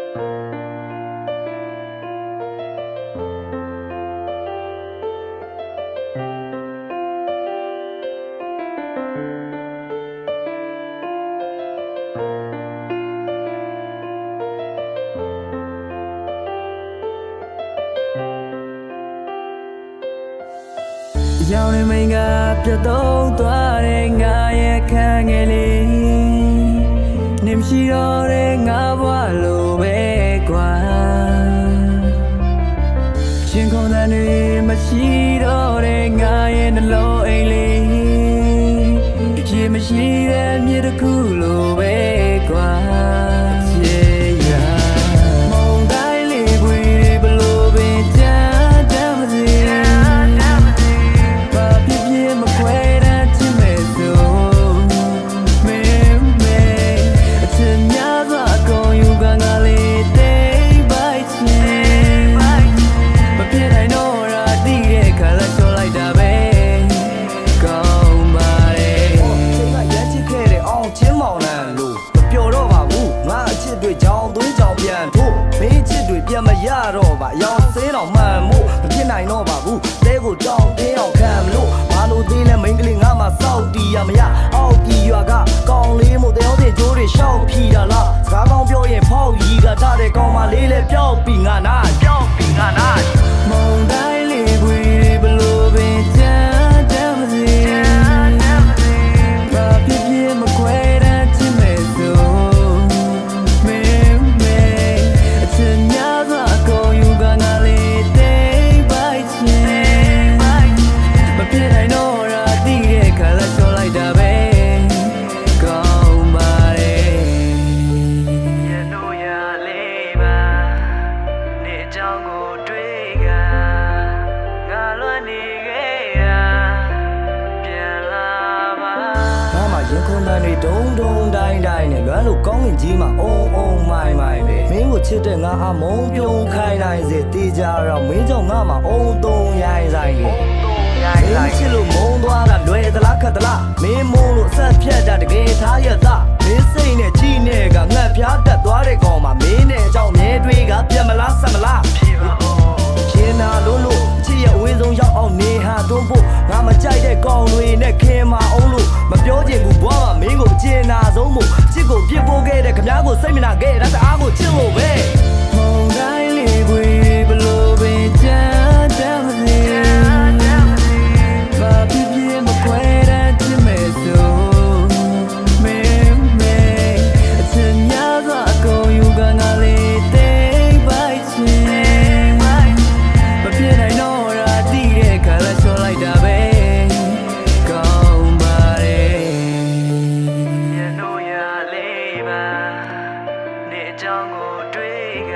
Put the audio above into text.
Dạo này mình gặp cho tốt toa để ngã ye khang nghe li niềm chi đó để ngã qua lù bê qua trên không gian này mà chi đó để ngã ye nó lâu anh li chỉ mà chi em như đã cứ lù bê quaပြန်မရတော့ပါရောင်စင်းတော်မှန်မှုမဖြစ်နိုင်တော့ပါဘူးတဲကိုကြောင်တင်းအောင်ခံမလို့ဘာလို့သေးလဲမိန်းကလေးငါမှစောက်တီးရမရအောက်ကြီးရွာကကောင်းလေးမို့တဲအောင်တင်ကြိုးတွေရှောက်ဖြီတာလားစကားကောင်းပြောရင်ဖောက်ကြီးကထားတဲ့ကောင်းမလေးလဲပျောက်ပြီးငါနာမုံတိုင်းလေးပွေဘလို့ပင်ချမ်းတမ်းမစီဘာဖြစ်ဖြစ်မခွဲတတ်ချင်မဲ့ဆိုရင်ခုန်တန်တွေဒုံတိုင်းနဲ့လွမ်းလို့ကောင်းငင်ကြီးမှာအုံမိုင်ပဲမင်းကိုချစ်တဲ့ငါအမုံပြုံးခိုင်းနိုင်စေတေးကြတော့မင်းကြောင့်ငါမှာအုံသုံးရိုင်းဆိုင်လေမင်းချစ်လို့မုံသွားတာလွယ်သလားခက်သလားမင်းမုံလို့အဆက်ဖြတ်တာတကယ်ထားရသားမင်းစိတ်နဲ့ကြီးနဲ့ကငတ်ဖျားတက်သွားတဲ့ကောင်မှာမင်းနဲ့အကြောင်းမြဲတွေကပြတ်မလားဆက်မလားရှင်နာလို့ချစ်ရအဝေးဆုံးရောက်အောင်နေဟာတွန်းဖို့ငါမကြိုက်တဲ့ကောင်တွေနဲ့ခင်မအောင်လို့မပြောချင်ဘူးဘွားမှာမင်းကိုကျင်နာဆုံးမို့ချစ်ကိုပြစ်ပိုးခဲ့တဲ့ခမားကိုစိတ်မနာခဲ့တာတအားကိုချစ်လို့ပဲမုံတိုင်းလေးပွေဘလို့ပင်ချမ်းတမ်းမစီဘာဖြစ်ဖြစ်မခွဲတတ်ချင်မဲ့ဆိုမင်းအချင်များစွာအကုန်ယူကငါလေးတိတ်ပိုက်ချင်မဖြစ်နိုင်တော့တာတိတဲ့ခါလာချောလိုက်တာပဲကောင်းပါတယ်ရနိုးရလေးပါနေအကြောင်းကိုတွေးက